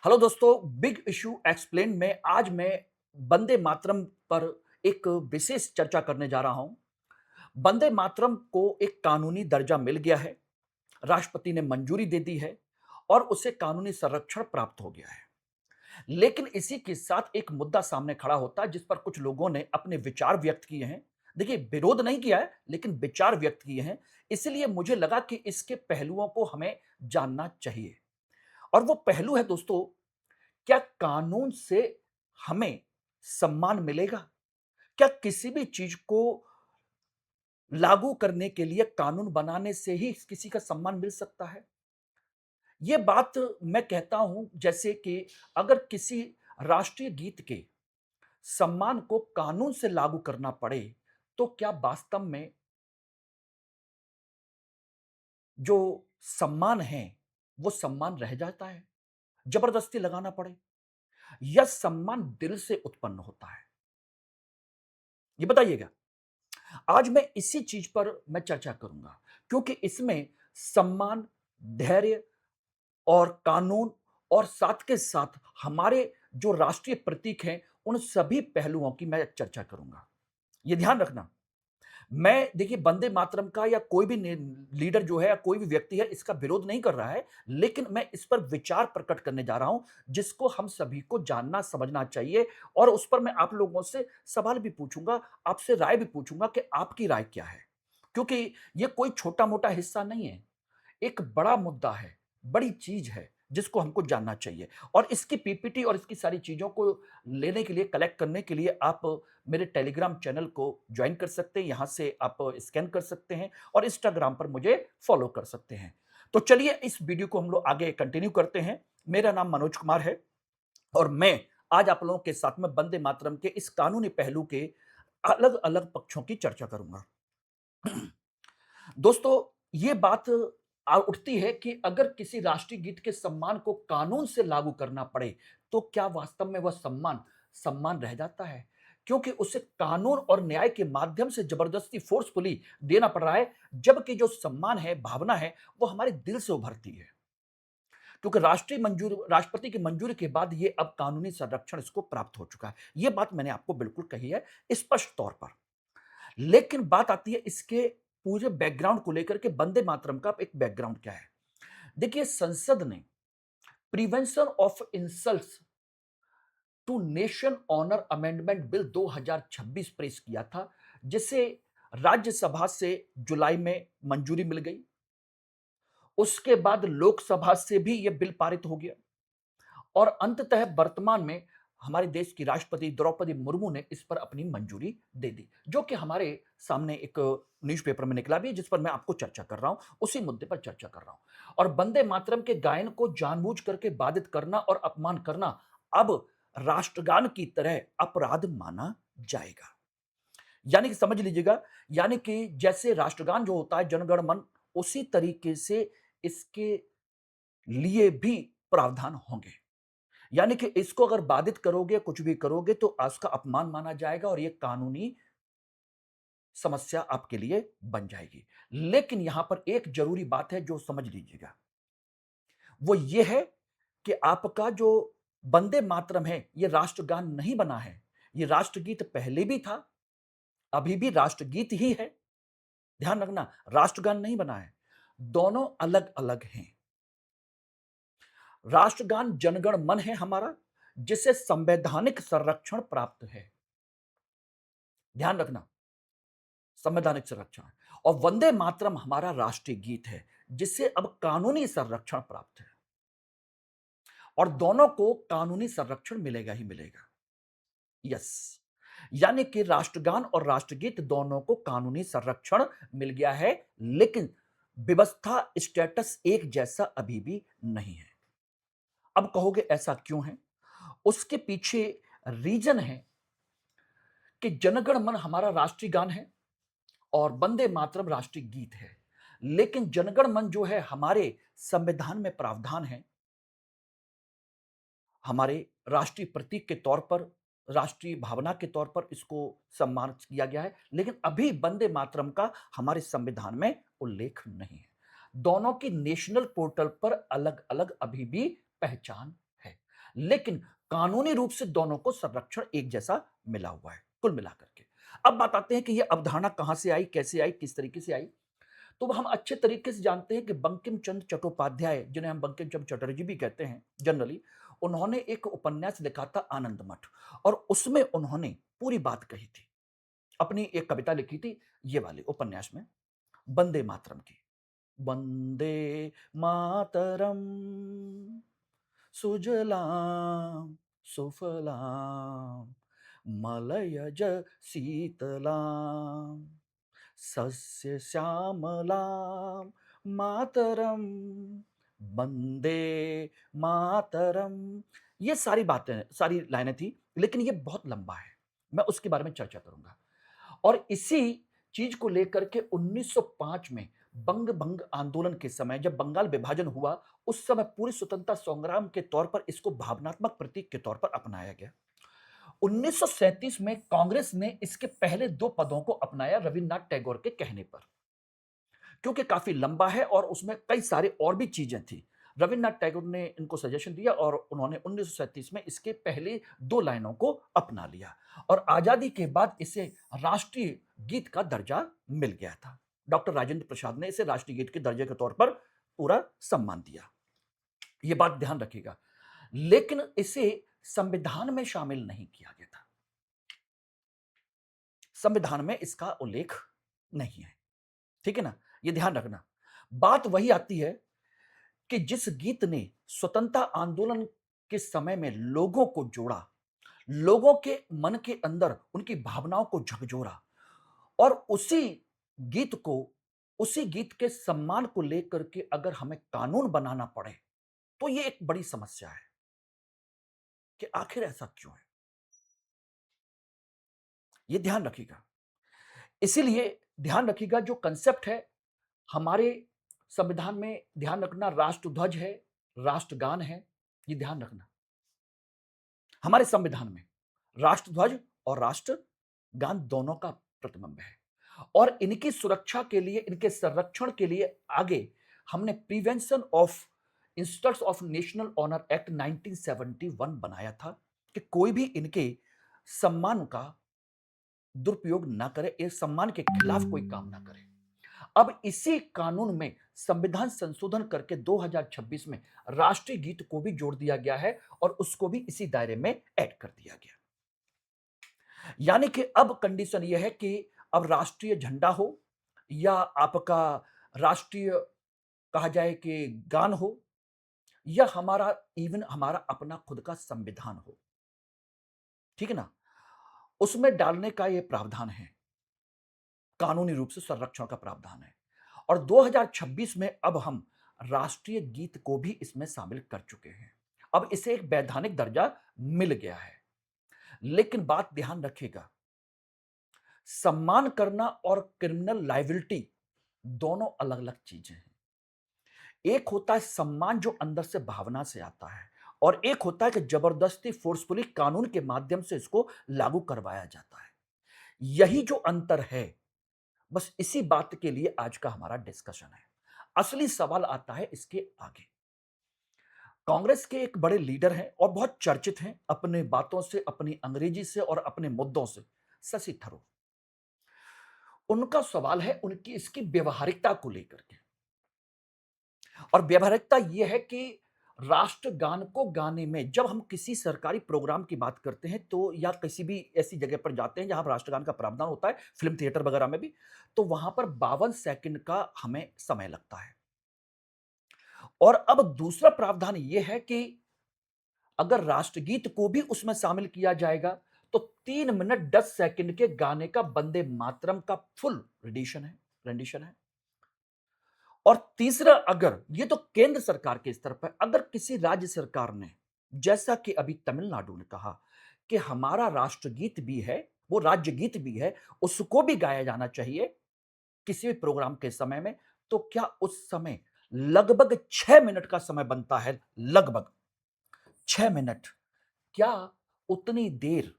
Hello दोस्तों, big issue explain में आज मैं वंदे मातरम पर एक विशेष चर्चा करने जा रहा हूं। वंदे मातरम को एक कानूनी दर्जा मिल गया है, राष्ट्रपति ने मंजूरी दे दी है और उसे कानूनी संरक्षण प्राप्त हो गया है। लेकिन इसी के साथ एक मुद्दा सामने खड़ा होता है जिस पर कुछ लोगों ने अपने विचार व्यक्त किए हैं। देखिए, विरोध नहीं किया है लेकिन विचार व्यक्त किए हैं। इसलिए मुझे लगा कि इसके पहलुओं को हमें जानना चाहिए। और वो पहलू है दोस्तों, क्या कानून से हमें सम्मान मिलेगा? क्या किसी भी चीज को लागू करने के लिए कानून बनाने से ही किसी का सम्मान मिल सकता है? यह बात मैं कहता हूं जैसे कि अगर किसी राष्ट्रीय गीत के सम्मान को कानून से लागू करना पड़े, तो क्या वास्तव में जो सम्मान है, वो सम्मान रह जाता है? जबरदस्ती लगाना पड़े? या सम्मान दिल से उत्पन्न होता है? ये बताइएगा। आज मैं इसी चीज पर मैं चर्चा करूंगा, क्योंकि इसमें सम्मान, धैर्य और कानून और साथ के साथ हमारे जो राष्ट्रीय प्रतीक हैं, उन सभी पहलुओं की मैं चर्चा करूंगा। ये ध्यान रखना। मैं देखिए वंदे मातरम का या कोई भी लीडर जो है या कोई भी व्यक्ति है इसका विरोध नहीं कर रहा है, लेकिन मैं इस पर विचार प्रकट करने जा रहा हूं जिसको हम सभी को जानना समझना चाहिए। और उस पर मैं आप लोगों से सवाल भी पूछूंगा, आपसे राय भी पूछूंगा कि आपकी राय क्या है। क्योंकि यह कोई छोटा मोटा हिस्सा नहीं है, एक बड़ा मुद्दा है, बड़ी चीज है जिसको हमको जानना चाहिए। और इसकी पीपीटी और इसकी सारी चीजों को लेने के लिए, कलेक्ट करने के लिए आप मेरे टेलीग्राम चैनल को ज्वाइन कर सकते हैं। यहां से आप स्कैन कर सकते हैं और इंस्टाग्राम पर मुझे फॉलो कर सकते हैं। तो चलिए इस वीडियो को हम लोग आगे कंटिन्यू करते हैं। मेरा नाम मनोज कुमार है और मैं आज आप लोगों के साथ में वंदे मातरम के इस कानूनी पहलू के अलग अलग पक्षों की चर्चा करूंगा। दोस्तों, ये बात उठती है कि अगर किसी राष्ट्रीय गीत के सम्मान को कानून से लागू करना पड़े, तो क्या वास्तव में वह सम्मान सम्मान रह जाता है? क्योंकि उसे कानून और न्याय के माध्यम से जबरदस्ती फोर्सफुली देना पड़ रहा है, जबकि जो सम्मान है, भावना है, वो हमारे दिल से उभरती है। क्योंकि राष्ट्रपति की मंजूरी के बाद ये अब कानूनी संरक्षण इसको प्राप्त हो चुका है। ये बात मैंने आपको बिल्कुल कही है स्पष्ट तौर पर। लेकिन बात आती है इसके पूरे बैकग्राउंड को लेकर के, वंदे मातरम का एक बैकग्राउंड क्या है। देखिए, संसद ने prevention of insults to nation honour amendment bill 2026 पेश किया था, जिसे राज्यसभा से जुलाई में मंजूरी मिल गई। उसके बाद लोकसभा से भी यह बिल पारित हो गया और अंततः वर्तमान में हमारे देश की राष्ट्रपति द्रौपदी मुर्मू ने इस पर अपनी मंजूरी दे दी, जो कि हमारे सामने एक न्यूज़पेपर में निकला भी है, जिस पर मैं आपको चर्चा कर रहा हूं, उसी मुद्दे पर चर्चा कर रहा हूं। और वंदे मातरम के गायन को जानबूझ करके बाधित करना और अपमान करना अब राष्ट्रगान की तरह अपराध माना जाएगा। यानी कि समझ लीजिएगा, यानी कि जैसे राष्ट्रगान जो होता है जनगण मन, उसी तरीके से इसके लिए भी प्रावधान होंगे। यानी कि इसको अगर बाधित करोगे, कुछ भी करोगे तो उसका अपमान माना जाएगा और यह कानूनी समस्या आपके लिए बन जाएगी। लेकिन यहां पर एक जरूरी बात है जो समझ लीजिएगा, वो ये है कि आपका जो वंदे मातरम है, ये राष्ट्रगान नहीं बना है। ये राष्ट्रगीत पहले भी था, अभी भी राष्ट्रगीत ही है। ध्यान रखना, राष्ट्रगान नहीं बना है। दोनों अलग अलग हैं। राष्ट्रगान जनगण मन है हमारा, जिसे संवैधानिक संरक्षण प्राप्त है। ध्यान रखना, संवैधानिक संरक्षण। और वंदे मातरम हमारा राष्ट्रीय गीत है, जिसे अब कानूनी संरक्षण प्राप्त है। और दोनों को कानूनी संरक्षण मिलेगा ही मिलेगा। यस, यानी कि राष्ट्रगान और राष्ट्रगीत दोनों को कानूनी संरक्षण मिल गया है, लेकिन व्यवस्था स्टेटस एक जैसा अभी भी नहीं है। अब कहोगे ऐसा क्यों है? उसके पीछे रीजन है कि जनगण मन हमारा राष्ट्रीय गान है और वंदे मातरम राष्ट्रीय गीत है। लेकिन जनगण मन जो है, हमारे संविधान में प्रावधान है, हमारे राष्ट्रीय प्रतीक के तौर पर, राष्ट्रीय भावना के तौर पर इसको सम्मान किया गया है। लेकिन अभी वंदे मातरम का हमारे संविधान में उल्लेख नहीं है। दोनों की नेशनल पोर्टल पर अलग अलग अभी भी पहचान है। लेकिन कानूनी रूप से दोनों को संरक्षण एक जैसा मिला हुआ है, कुल मिलाकर के। अब बात आते हैं कि ये अवधारणा कहाँ से आई, कैसे आई, किस तरीके से आई? तो हम अच्छे तरीके से जानते हैं कि बंकिम चंद्र चट्टोपाध्याय, जिन्हें हम बंकिम चंद्र चटर्जी भी कहते हैं जनरली, उन्होंने एक उपन्यास लिखा था आनंद मठ, और उसमें उन्होंने पूरी बात कही थी। अपनी एक कविता लिखी थी ये वाली उपन्यास में, वंदे मातरम की। वंदे मातरम सुजलाम सुफलाम मलयज शीतलाम सस्य श्यामलाम मातरम वंदे मातरम। ये सारी बातें, सारी लाइनें थी, लेकिन ये बहुत लंबा है, मैं उसके बारे में चर्चा करूंगा। और इसी चीज को लेकर के 1905 में बंग भंग आंदोलन के समय, जब बंगाल विभाजन हुआ, उस समय पूरी स्वतंत्रता संग्राम के तौर पर इसको भावनात्मक प्रतीक के तौर पर अपनाया गया। 1937 में कांग्रेस ने इसके पहले दो पदों को अपनाया रविन्द्रनाथ टैगोर के कहने पर, क्योंकि काफी लंबा है और उसमें कई सारे और भी चीजें थी। रविन्द्रनाथ टैगोर ने इनको सजेशन दिया और उन्होंने 1937 में इसके पहले दो लाइनों को अपना लिया, और आजादी के बाद इसे राष्ट्रीय गीत का दर्जा मिल गया था। डॉक्टर राजेंद्र प्रसाद ने इसे राष्ट्रीय गीत के दर्जे के तौर पर पूरा सम्मान दिया, यह बात ध्यान रखिएगा। लेकिन इसे संविधान में शामिल नहीं किया गया था, संविधान में इसका उल्लेख नहीं है, ठीक है ना, यह ध्यान रखना। बात वही आती है कि जिस गीत ने स्वतंत्रता आंदोलन के समय में लोगों को जोड़ा, लोगों के मन के अंदर उनकी भावनाओं को झकझोरा, और गीत को उसी गीत के सम्मान को लेकर के अगर हमें कानून बनाना पड़े, तो यह एक बड़ी समस्या है कि आखिर ऐसा क्यों है, यह ध्यान रखिएगा। इसीलिए ध्यान रखिएगा, जो कंसेप्ट है हमारे संविधान में, ध्यान रखना, राष्ट्रध्वज है, राष्ट्रगान है, ये ध्यान रखना। हमारे संविधान में राष्ट्रध्वज और राष्ट्रगान दोनों का प्रतिबिंब है, और इनकी सुरक्षा के लिए, इनके संरक्षण के लिए आगे हमने prevention of insults of national honour act 1971 बनाया था कि कोई भी इनके सम्मान का दुरुपयोग ना करे, इस सम्मान के खिलाफ कोई काम ना करे। अब इसी कानून में संविधान संशोधन करके 2026 में राष्ट्रीय गीत को भी जोड़ दिया गया है, और उसको भी इसी दायरे में ऐड कर दिया गया। यानी कि अब कंडीशन यह है कि अब राष्ट्रीय झंडा हो या आपका राष्ट्रीय कहा जाए कि गान हो, या हमारा इवन हमारा अपना खुद का संविधान हो, ठीक है ना, उसमें डालने का यह प्रावधान है, कानूनी रूप से संरक्षण का प्रावधान है। और 2026 में अब हम राष्ट्रीय गीत को भी इसमें शामिल कर चुके हैं, अब इसे एक वैधानिक दर्जा मिल गया है। लेकिन बात ध्यान रखिएगा, सम्मान करना और क्रिमिनल लायबिलिटी दोनों अलग अलग चीजें हैं। एक होता है सम्मान जो अंदर से भावना से आता है, और एक होता है कि जबरदस्ती फोर्सफुली कानून के माध्यम से इसको लागू करवाया जाता है। यही जो अंतर है, बस इसी बात के लिए आज का हमारा डिस्कशन है। असली सवाल आता है इसके आगे। कांग्रेस के एक बड़े लीडर हैं और बहुत चर्चित हैं अपने बातों से, अपनी अंग्रेजी से और अपने मुद्दों से, शशि थरूर। उनका सवाल है उनकी इसकी व्यवहारिकता को लेकर के, और व्यवहारिकता यह है कि राष्ट्रगान को गाने में जब हम किसी सरकारी प्रोग्राम की बात करते हैं, तो या किसी भी ऐसी जगह पर जाते हैं जहां राष्ट्रगान का प्रावधान होता है, फिल्म थिएटर वगैरह में भी, तो वहां पर 52 सेकंड का हमें समय लगता है। और अब दूसरा प्रावधान यह है कि अगर राष्ट्रगीत को भी उसमें शामिल किया जाएगा, तो 3 मिनट 10 सेकंड के गाने का वंदे मातरम का फुल रेंडिशन है। और तीसरा, अगर ये तो केंद्र सरकार के स्तर पर, अगर किसी राज्य सरकार ने, जैसा कि अभी तमिलनाडु ने कहा कि हमारा राष्ट्रगीत भी है, वो राज्य गीत भी है, उसको भी गाया जाना चाहिए किसी भी प्रोग्राम के समय में, तो क्या उस समय लगभग 6 मिनट का समय बनता है, लगभग 6 मिनट, क्या उतनी देर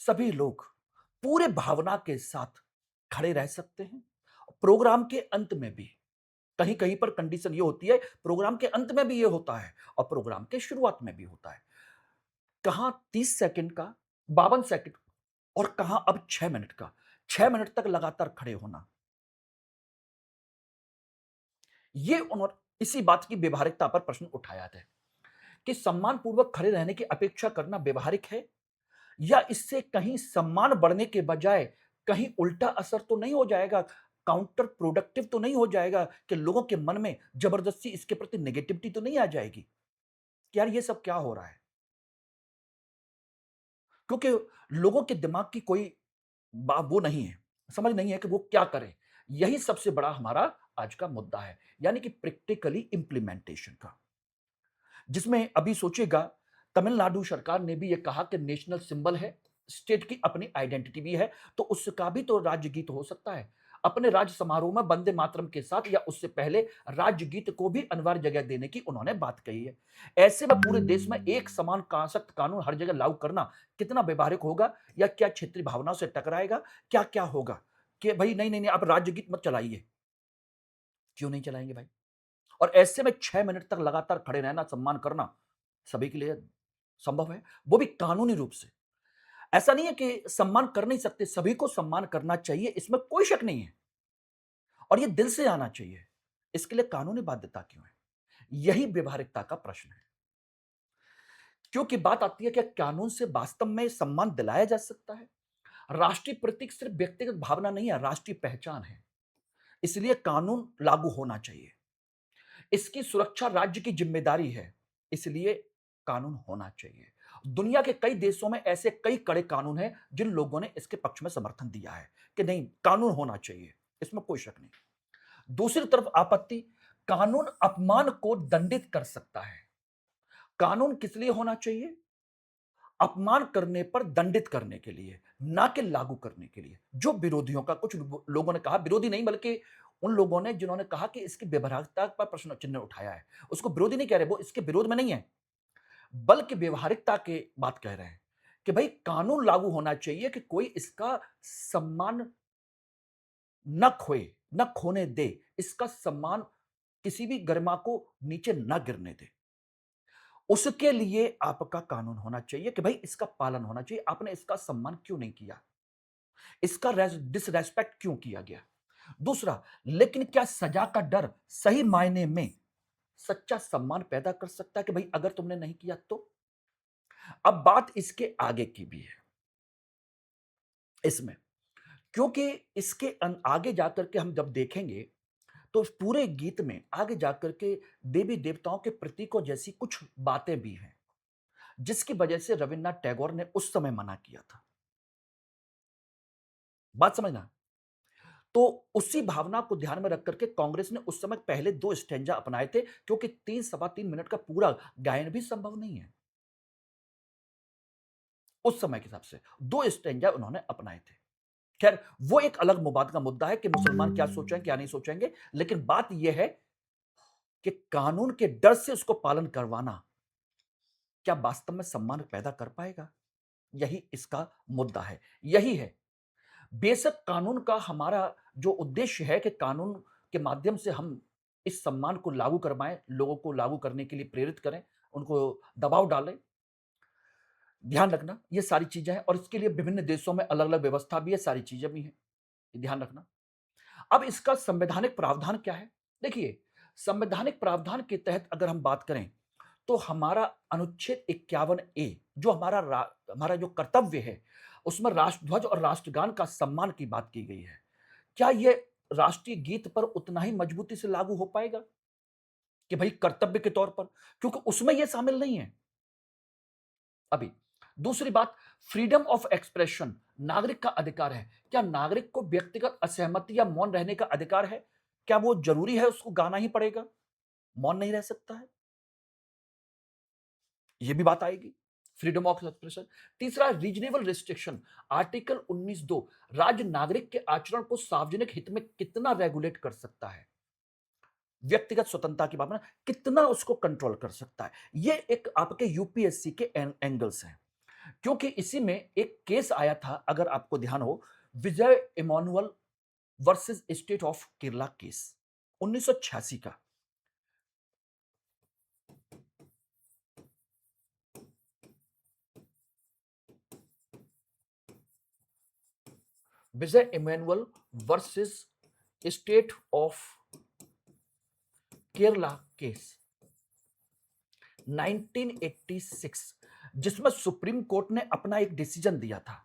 सभी लोग पूरे भावना के साथ खड़े रह सकते हैं प्रोग्राम के अंत में भी? कहीं-कहीं पर कंडीशन ये होती है, प्रोग्राम के अंत में भी ये होता है और प्रोग्राम के शुरुआत में भी होता है। कहाँ 30 सेकंड का, 52 सेकंड और कहाँ अब 6 मिनट का। 6 मिनट तक लगातार खड़े होना। ये उन्होंने इसी बात की व्यावहारिकता पर प्रश्न उठाया था कि सम्मानपूर्वक खड़े रहने की अपेक्षा करना व्यावहारिक है या इससे कहीं सम्मान बढ़ने के बजाय कहीं उल्टा असर तो नहीं हो जाएगा, काउंटर प्रोडक्टिव तो नहीं हो जाएगा कि लोगों के मन में जबरदस्ती इसके प्रति नेगेटिविटी तो नहीं आ जाएगी कि यार ये सब क्या हो रहा है? क्योंकि लोगों के दिमाग की कोई वो नहीं है, समझ नहीं है कि वो क्या करें। यही सबसे बड़ा हमारा आज का मुद्दा है, यानी कि प्रैक्टिकली इंप्लीमेंटेशन का। जिसमें अभी सोचिएगा, तमिलनाडु सरकार ने भी ये कहा कि नेशनल सिंबल है, स्टेट की अपनी आइडेंटिटी भी है, तो उसका भी तो राज्य गीत हो सकता है। अपने राज्य समारोह में वंदे मातरम के साथ या उससे पहले राज्य गीत को भी अनिवार्य जगह देने की उन्होंने बात कही है। ऐसे में पूरे देश में एक समान सख्त कानून हर जगह लागू करना कितना व्यवहारिक होगा या क्या क्षेत्रीय भावनाओं से टकराएगा? क्या-क्या होगा? कि भई नहीं, आप राज्य गीत मत चलाइए। क्यों नहीं चलाएंगे भाई? और ऐसे में 6 मिनट तक लगातार खड़े रहना, सम्मान करना सभी के लिए संभव है, वो भी कानूनी रूप से। ऐसा नहीं है कि सम्मान कर नहीं सकते, सभी को सम्मान करना चाहिए, इसमें कोई शक नहीं है और ये दिल से आना चाहिए। इसके लिए कानूनी बाध्यता क्यों है? यही व्यावहारिकता का प्रश्न है। क्योंकि बात आती है कि कानून से वास्तव में सम्मान दिलाया जा सकता है? राष्ट्रीय प्रतीक सिर्फ व्यक्तिगत भावना नहीं है, राष्ट्रीय पहचान है। इसलिए कानून लागू होना चाहिए। इसकी सुरक्षा राज्य की जिम्मेदारी है, इसलिए कानून होना चाहिए। दुनिया के कई देशों में ऐसे कई कड़े कानून हैं जिन लोगों ने इसके पक्ष में समर्थन दिया है कि नहीं, कानून होना चाहिए, इसमें कोई शक नहीं। दूसरी तरफ आपत्ति, कानून अपमान को दंडित कर सकता है। कानून किस लिए होना चाहिए? अपमान करने पर दंडित करने के लिए, ना कि लागू करने के लिए। जो विरोधियों का कुछ लोगों ने कहा, विरोधी नहीं बल्कि उन लोगों ने जिन्होंने कहा कि इसकी व्यवहारिकता पर प्रश्न चिन्ह उठाया है। उसको विरोधी नहीं कह रहे, वो इसके विरोध में नहीं है, बल्कि व्यवहारिकता की बात कह रहे हैं कि भाई कानून लागू होना चाहिए कि कोई इसका सम्मान न खोए, न खोने दे, इसका सम्मान किसी भी गरिमा को नीचे न गिरने दे। उसके लिए आपका कानून होना चाहिए कि भाई इसका पालन होना चाहिए। आपने इसका सम्मान क्यों नहीं किया? इसका डिसरेस्पेक्ट क्यों किया गया? दूसरा, लेकिन क्या सजा का डर सही मायने में सच्चा सम्मान पैदा कर सकता है कि भाई अगर तुमने नहीं किया तो? अब बात इसके आगे की भी है इसमें, क्योंकि इसके आगे जाकर के हम जब देखेंगे तो उस पूरे गीत में आगे जाकर के देवी देवताओं के प्रतीकों जैसी कुछ बातें भी हैं, जिसकी वजह से रविन्द्रनाथ टैगोर ने उस समय मना किया था। बात समझना। तो उसी भावना को ध्यान में रख करके कांग्रेस ने उस समय पहले 2 स्टैन्जा अपनाए थे, क्योंकि 3 सवा 3 मिनट का पूरा गायन भी संभव नहीं है। उस समय के हिसाब से 2 स्टैन्जा उन्होंने अपनाए थे। खैर, वो एक अलग मुबाद का मुद्दा है कि मुसलमान क्या सोचें, क्या नहीं सोचेंगे, लेकिन बात यह है कि कानून के डर से उसको पालन करवाना, क्या वास्तव में सम्मान पैदा कर पाएगा? यही इसका मुद्दा है, यही है। बेशक कानून का हमारा जो उद्देश्य है कि कानून के माध्यम से हम इस सम्मान को लागू करवाएं, लोगों को लागू करने के लिए प्रेरित करें, उनको दबाव डालें। ध्यान रखना, ये सारी चीजें हैं और इसके लिए विभिन्न देशों में अलग-अलग व्यवस्था भी है, सारी चीजें भी हैं। ये ध्यान रखना। अब इसका संवैधानिक प्रावधान क्या है? देखिए, संवैधानिक प्रावधान के तहत अगर हम बात करें, तो हमारा अनुच्छेद 51 ए जो हमारा जो कर्तव्य है, उसमें राष्ट्रध्वज और राष्ट्रगान का सम्मान की बात की गई है। क्या ये राष्ट्रीय गीत पर उतना ही मजबूती से लागू हो पाएगा कि भाई कर्तव्य के तौर पर? क्योंकि उसमें ये शामिल नहीं है अभी। दूसरी बात, फ्रीडम ऑफ एक्सप्रेशन नागरिक का अधिकार है। क्या नागरिक को व्यक्तिगत असहमति या मौन रहने का अधिकार है? क्या वो जरूरी है उसको गाना ही पड़ेगा? मौन नहीं रह सकता है? ये भी बात आएगी। Freedom of expression. तीसरा, रीजनेबल रिस्ट्रिक्शन। आर्टिकल 19(2) राज्य नागरिक के आचरण को सार्वजनिक हित में कितना रेगुलेट कर सकता है, व्यक्तिगत स्वतंत्रता की भावना कितना उसको कंट्रोल कर सकता है। ये एक आपके यूपीएससी के एंगल्स हैं, क्योंकि इसी में एक केस आया था, अगर आपको ध्यान हो, Vijay Emmanuel versus state of Kerala case 1986 का। Vijay Emmanuel versus state of Kerala case 1986, जिसमें सुप्रीम कोर्ट ने अपना एक डिसीजन दिया था।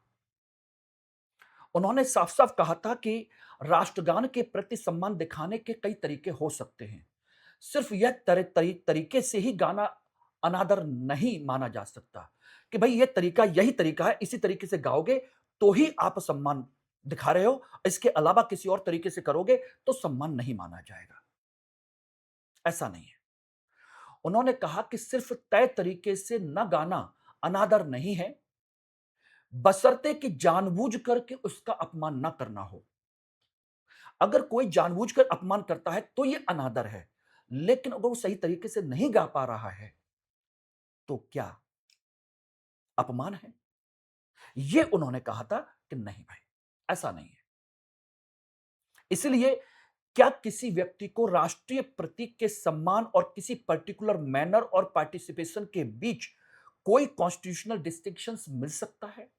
उन्होंने साफ साफ कहा था कि राष्ट्रगान के प्रति सम्मान दिखाने के कई तरीके हो सकते हैं। सिर्फ यह तरीके से ही गाना अनादर नहीं माना जा सकता कि भाई यह तरीका यही तरीका है, इसी तरीके से गाओगे तो ही आप सम्मान दिखा रहे हो, इसके अलावा किसी और तरीके से करोगे तो सम्मान नहीं माना जाएगा। ऐसा नहीं है। उन्होंने कहा कि सिर्फ तय तरीके से न गाना अनादर नहीं है, बशर्ते कि जानबूझ करके उसका अपमान न करना हो। अगर कोई जानबूझकर अपमान करता है तो यह अनादर है, लेकिन अगर वो सही तरीके से नहीं गा पा रहा है तो क्या अपमान है? यह उन्होंने कहा था कि नहीं भाई, ऐसा नहीं है। इसलिए क्या किसी व्यक्ति को राष्ट्रीय प्रतीक के सम्मान और किसी पर्टिकुलर मैनर और पार्टिसिपेशन के बीच कोई कॉन्स्टिट्यूशनल डिस्टिंक्शंस मिल सकता है?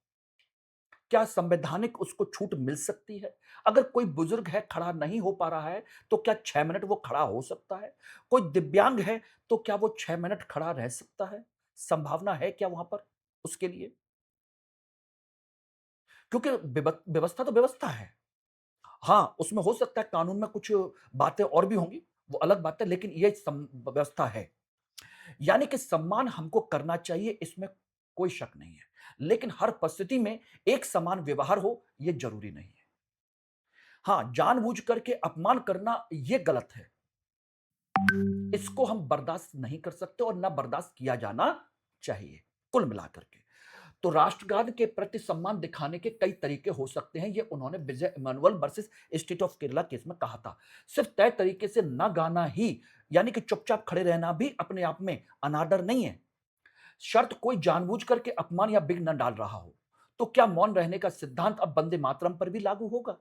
क्या संवैधानिक उसको छूट मिल सकती है? अगर कोई बुजुर्ग है, खड़ा नहीं हो पा रहा है, तो क्या 6 मिनट वो खड़ा हो सकता है? कोई दिव्यांग है, तो क्या वो 6 मिनट खड़ा रह सकता है? संभावना है क्या वहां पर उसके लिए? क्योंकि व्यवस्था तो व्यवस्था है। हाँ, उसमें हो सकता है कानून में कुछ बातें और भी होंगी, वो अलग बात है, लेकिन ये व्यवस्था है। यानी कि सम्मान हमको करना चाहिए, इसमें कोई शक नहीं है। लेकिन हर परिस्थिति में एक समान व्यवहार हो, ये जरूरी नहीं है। हाँ, जानबूझ करके अपमान करना ये गलत है। इसको हम बर्दाश्त नहीं कर सकते और ना बर्दाश्त किया जाना चाहिए, कुल मिलाकर के। तो राष्ट्रगान के प्रति सम्मान दिखाने के कई तरीके हो सकते हैं, ये उन्होंने Vijay Emmanuel versus state of Kerala case में कहा था। सिर्फ तय तरीके से ना गाना ही, यानी कि चुपचाप खड़े रहना भी अपने आप में अनादर नहीं है। शर्त कोई जानबूझ करके अपमान या विघ्न न डाल रहा हो, तो क्या मौन रहने का सिद्धांत अब वंदे मातरम पर भी लागू होगा?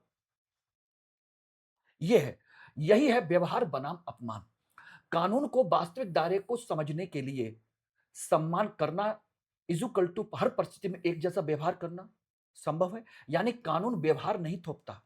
यह है, यही है व्यवहार बनाम अपमान। कानून को वास्तविक दायरे को समझने के लिए सम्मान करना इजुकल टू हर परिस्थिति में एक जैसा व्यवहार करना संभव है, यानी कानून व्यवहार नहीं थोपता।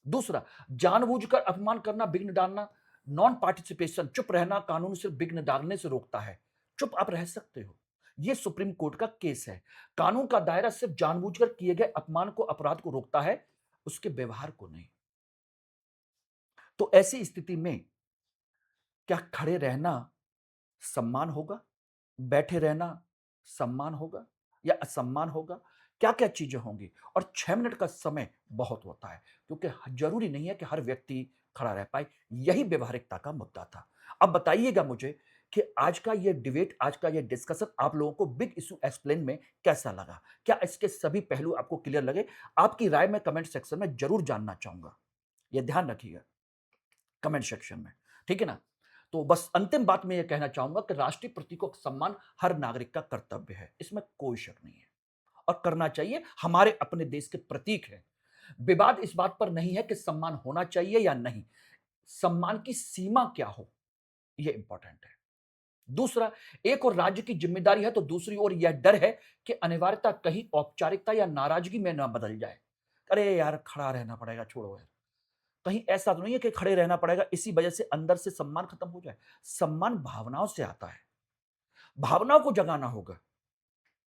दूसरा, जानबूझकर अपमान करना, विघ्न डालना, नॉन पार्टिसिपेशन, चुप रहना कानून सिर्फ विघ्न डालने से रोकता है। चुप आप रह सकते हो, यह सुप्रीम कोर्ट का केस है। कानून का दायरा सिर्फ जानबूझकर किए गए अपमान को, अपराध को रोकता है, उसके व्यवहार को नहीं। तो ऐसी स्थिति में क्या खड़े रहना सम्मान होगा, बैठे रहना सम्मान होगा या असम्मान होगा? क्या-क्या चीजें होंगी? और 6 मिनट का समय बहुत होता है, क्योंकि जरूरी नहीं है कि हर व्यक्ति खड़ा रह पाए। यही व्यावहारिकता का मुद्दा था। अब बताइएगा मुझे कि आज का ये डिबेट, आज का ये डिस्कशन आप लोगों को बिग इश्यू एक्सप्लेन में कैसा लगा? क्या इसके सभी पहलू आपको क्लियर लगे? आपकी राय मैं कमेंट सेक्शन में जरूर जानना चाहूंगा। ये ध्यान रखिएगा कमेंट सेक्शन में, ठीक है ना? तो बस अंतिम बात मैं ये कहना चाहूंगा कि राष्ट्रीय प्रतीकों का सम्मान हर नागरिक का कर्तव्य है, इसमें कोई शक नहीं है और करना चाहिए। हमारे अपने देश के प्रतीक है। विवाद इस बात पर नहीं है कि सम्मान होना चाहिए या नहीं, सम्मान की सीमा क्या हो, यह इंपॉर्टेंट है। दूसरा, एक और राज्य की जिम्मेदारी है, तो दूसरी ओर यह डर है कि अनिवार्यता कहीं औपचारिकता या नाराजगी में ना बदल जाए। अरे यार, खड़ा रहना पड़ेगा, छोड़ो यार। कहीं ऐसा तो नहीं है कि खड़े रहना पड़ेगा, इसी वजह से अंदर से सम्मान खत्म हो जाए। सम्मान भावनाओं से आता है, भावनाओं को जगाना होगा,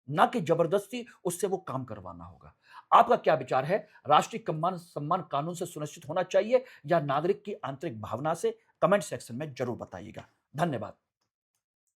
ना कि जबरदस्ती उससे वो काम करवाना होगा। आपका क्या विचार है? राष्ट्रीय सम्मान सम्मान कानून से सुनिश्चित होना चाहिए या नागरिक की आंतरिक भावना से? कमेंट सेक्शन में जरूर बताइएगा। धन्यवाद।